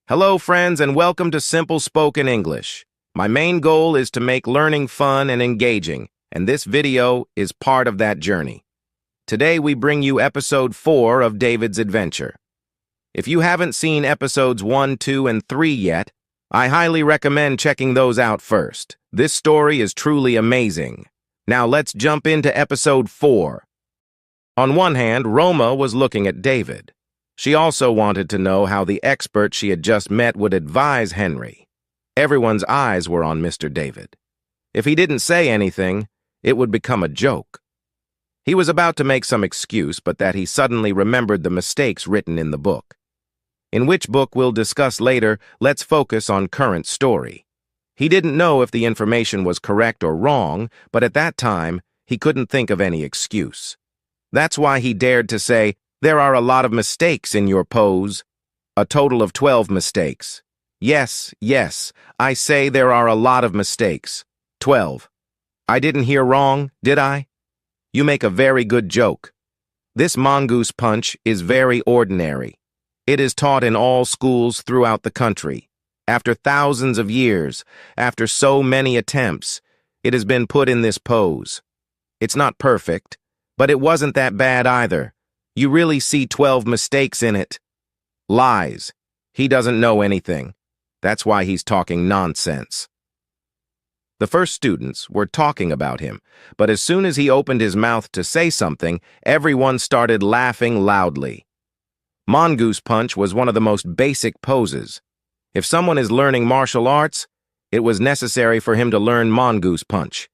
Hello, friends, and welcome to Simple Spoken English. My main goal is to make learning fun and engaging, and this video is part of that journey. Today, we bring you episode 4 of David's adventure. If you haven't seen episodes 1, 2, and 3 yet, I highly recommend checking those out first. This story is truly amazing. Now let's jump into episode 4. On one hand, Roma was looking at David. She also wanted to know how the expert she had just met would advise Henry. Everyone's eyes were on Mr. David. If he didn't say anything, it would become a joke. He was about to make some excuse, but that he suddenly remembered the mistakes written in the book. In which book we'll discuss later, let's focus on current story. He didn't know if the information was correct or wrong, but at that time, he couldn't think of any excuse. That's why he dared to say, "There are a lot of mistakes in your pose. A total of 12 mistakes. Yes, I say there are a lot of mistakes. 12. I didn't hear wrong, did I? You make a very good joke. This mongoose punch is very ordinary. It is taught in all schools throughout the country. After thousands of years, after so many attempts, it has been put in this pose. It's not perfect, but it wasn't that bad either. You really see 12 mistakes in it." Lies. He doesn't know anything. That's why he's talking nonsense. The first students were talking about him, but as soon as he opened his mouth to say something, everyone started laughing loudly. Mongoose punch was one of the most basic poses. If someone is learning martial arts, it was necessary for him to learn mongoose punch.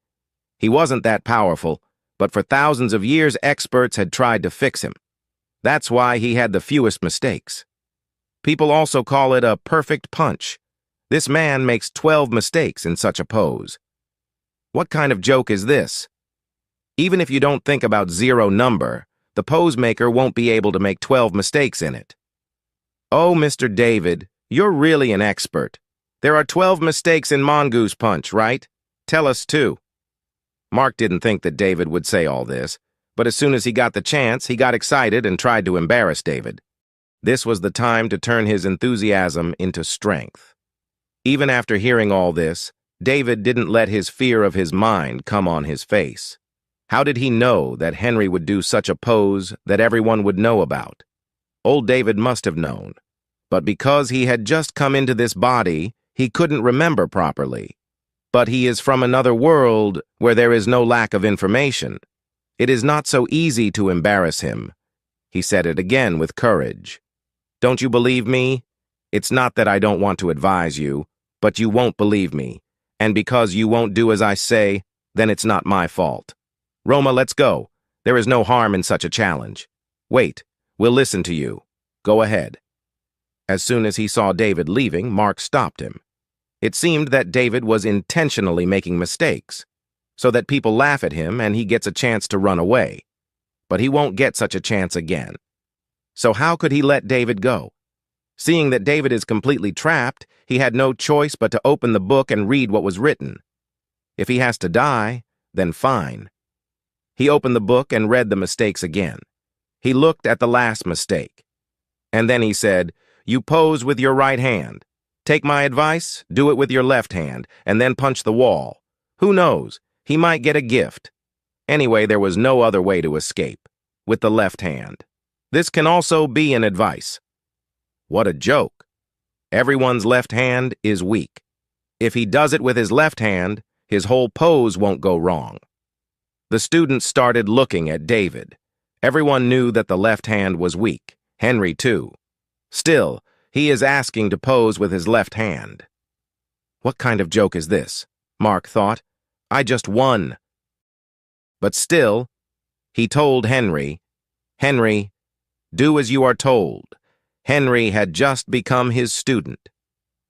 He wasn't that powerful, but for thousands of years, experts had tried to fix him. That's why he had the fewest mistakes. People also call it a perfect punch. This man makes 12 mistakes in such a pose. What kind of joke is this? Even if you don't think about zero number, the pose maker won't be able to make 12 mistakes in it. Oh, Mr. David, you're really an expert. There are 12 mistakes in mongoose punch, right? Tell us too. Mark didn't think that David would say all this, but as soon as he got the chance, he got excited and tried to embarrass David. This was the time to turn his enthusiasm into strength. Even after hearing all this, David didn't let his fear of his mind come on his face. How did he know that Henry would do such a pose that everyone would know about? Old David must have known. But because he had just come into this body, he couldn't remember properly. But he is from another world where there is no lack of information. It is not so easy to embarrass him. He said it again with courage. Don't you believe me? It's not that I don't want to advise you, but you won't believe me. And because you won't do as I say, then it's not my fault. Roma, let's go. There is no harm in such a challenge. Wait, we'll listen to you. Go ahead. As soon as he saw David leaving, Mark stopped him. It seemed that David was intentionally making mistakes, so that people laugh at him and he gets a chance to run away. But he won't get such a chance again. So how could he let David go? Seeing that David is completely trapped, he had no choice but to open the book and read what was written. If he has to die, then fine. He opened the book and read the mistakes again. He looked at the last mistake. And then he said, "You pose with your right hand. Take my advice, do it with your left hand, and then punch the wall. Who knows? He might get a gift." Anyway, there was no other way to escape, with the left hand. This can also be an advice. What a joke. Everyone's left hand is weak. If he does it with his left hand, his whole pose won't go wrong. The students started looking at David. Everyone knew that the left hand was weak, Henry too. Still, he is asking to pose with his left hand. What kind of joke is this? Mark thought. I just won. But still, he told Henry, "Henry, do as you are told." Henry had just become his student.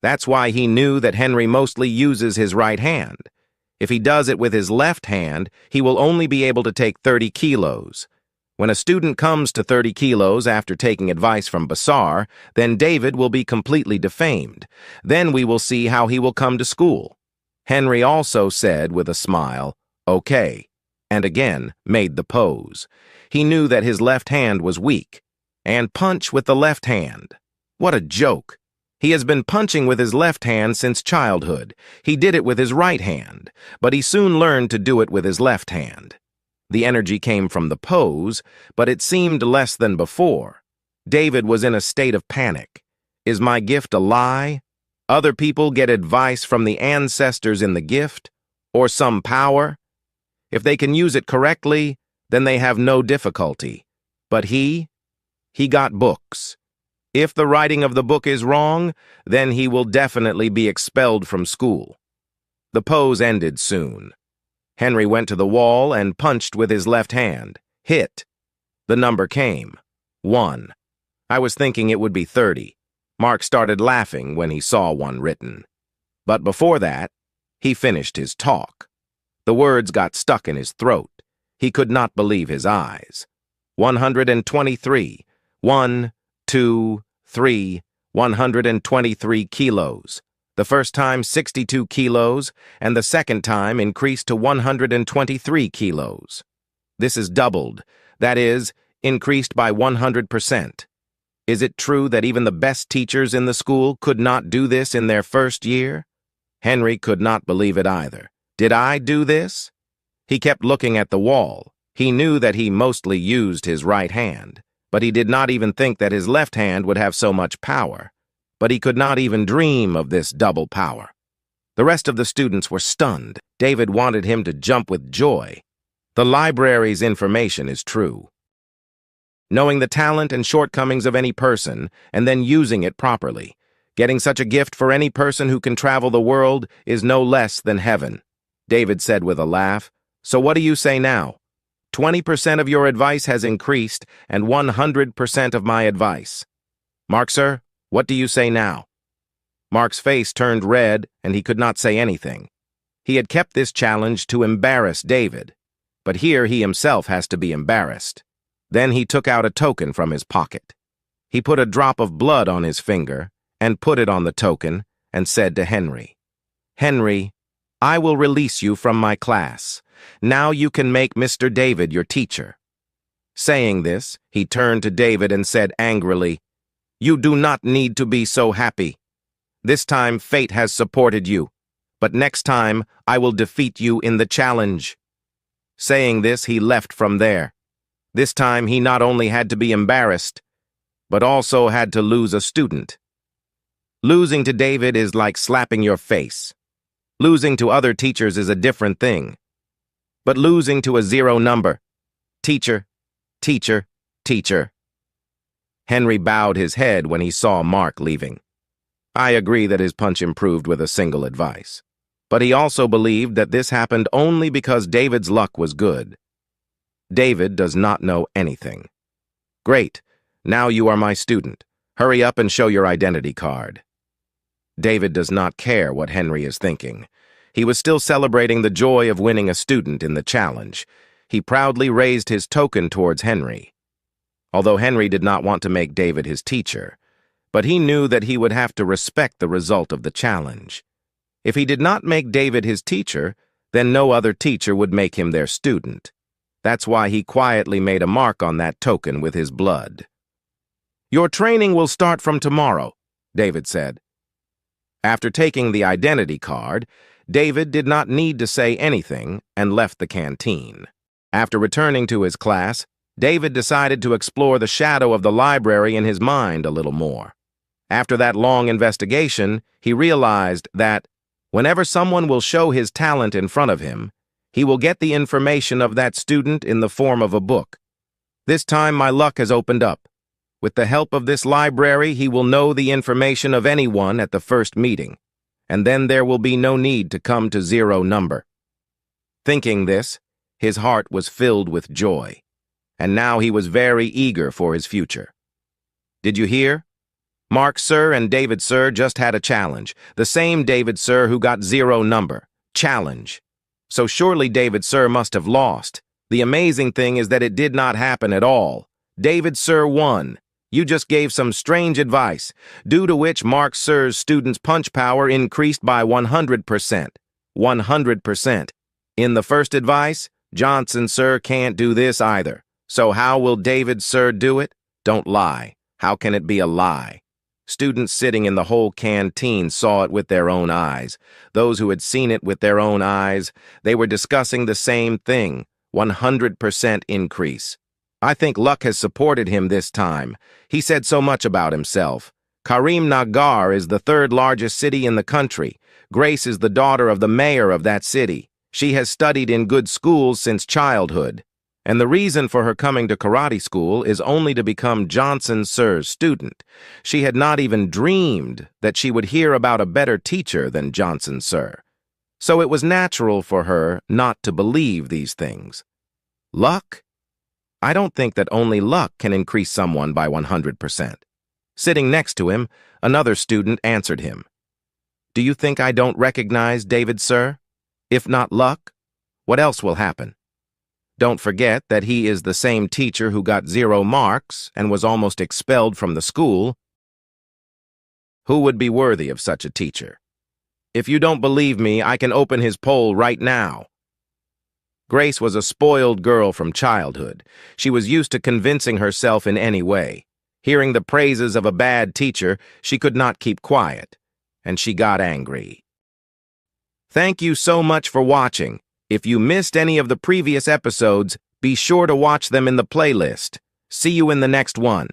That's why he knew that Henry mostly uses his right hand. If he does it with his left hand, he will only be able to take 30 kilos. When a student comes to 30 kilos after taking advice from Basar, then David will be completely defamed. Then we will see how he will come to school. Henry also said with a smile, "Okay," and again made the pose. He knew that his left hand was weak. And punch with the left hand. What a joke! He has been punching with his left hand since childhood. He did it with his right hand, but he soon learned to do it with his left hand. The energy came from the pose, but it seemed less than before. David was in a state of panic. Is my gift a lie? Other people get advice from the ancestors in the gift, or some power. If they can use it correctly, then they have no difficulty. But he got books. If the writing of the book is wrong, then he will definitely be expelled from school. The pose ended soon. Henry went to the wall and punched with his left hand. Hit. The number came. 1. I was thinking it would be 30. Mark started laughing when he saw 1 written. But before that, he finished his talk. The words got stuck in his throat. He could not believe his eyes. 123. 1, 2, 3, 123 kilos. The first time 62 kilos, and the second time increased to 123 kilos. This is doubled, that is, increased by 100%. Is it true that even the best teachers in the school could not do this in their first year? Henry could not believe it either. Did I do this? He kept looking at the wall. He knew that he mostly used his right hand, but he did not even think that his left hand would have so much power. But he could not even dream of this double power. The rest of the students were stunned. David wanted him to jump with joy. The library's information is true. Knowing the talent and shortcomings of any person, and then using it properly. Getting such a gift for any person who can travel the world is no less than heaven. David said with a laugh, "So what do you say now? 20% of your advice has increased, and 100% of my advice. Mark, sir, what do you say now?" Mark's face turned red, and he could not say anything. He had kept this challenge to embarrass David, but here he himself has to be embarrassed. Then he took out a token from his pocket. He put a drop of blood on his finger and put it on the token and said to Henry, "Henry, I will release you from my class. Now you can make Mr. David your teacher." Saying this, he turned to David and said angrily, "You do not need to be so happy. This time fate has supported you, but next time I will defeat you in the challenge." Saying this, he left from there. This time he not only had to be embarrassed, but also had to lose a student. Losing to David is like slapping your face. Losing to other teachers is a different thing. But losing to a 0 number, teacher, teacher, teacher. Henry bowed his head when he saw Mark leaving. I agree that his punch improved with a single advice. But he also believed that this happened only because David's luck was good. David does not know anything. Great, now you are my student. Hurry up and show your identity card. David does not care what Henry is thinking. He was still celebrating the joy of winning a student in the challenge. He proudly raised his token towards Henry. Although Henry did not want to make David his teacher, but he knew that he would have to respect the result of the challenge. If he did not make David his teacher, then no other teacher would make him their student. That's why he quietly made a mark on that token with his blood. "Your training will start from tomorrow," David said. After taking the identity card, David did not need to say anything and left the canteen. After returning to his class, David decided to explore the shadow of the library in his mind a little more. After that long investigation, he realized that whenever someone will show his talent in front of him, he will get the information of that student in the form of a book. This time my luck has opened up. With the help of this library, he will know the information of anyone at the first meeting, and then there will be no need to come to 0 number. Thinking this, his heart was filled with joy, and now he was very eager for his future. Did you hear? Mark Sir and David Sir just had a challenge, the same David Sir who got 0 number. Challenge. So surely David Sir must have lost. The amazing thing is that it did not happen at all. David Sir won. You just gave some strange advice, due to which Mark Sir's students' punch power increased by 100%. 100%. In the first advice, Johnson Sir can't do this either. So how will David Sir do it? Don't lie. How can it be a lie? Students sitting in the whole canteen saw it with their own eyes. Those who had seen it with their own eyes, they were discussing the same thing, 100% increase. I think luck has supported him this time. He said so much about himself. Karim Nagar is the third largest city in the country. Grace is the daughter of the mayor of that city. She has studied in good schools since childhood. And the reason for her coming to karate school is only to become Johnson Sir's student. She had not even dreamed that she would hear about a better teacher than Johnson Sir. So it was natural for her not to believe these things. Luck? I don't think that only luck can increase someone by 100%. Sitting next to him, another student answered him. Do you think I don't recognize David Sir? If not luck, what else will happen? Don't forget that he is the same teacher who got 0 marks and was almost expelled from the school. Who would be worthy of such a teacher? If you don't believe me, I can open his poll right now. Grace was a spoiled girl from childhood. She was used to convincing herself in any way. Hearing the praises of a bad teacher, she could not keep quiet, and she got angry. Thank you so much for watching. If you missed any of the previous episodes, be sure to watch them in the playlist. See you in the next one.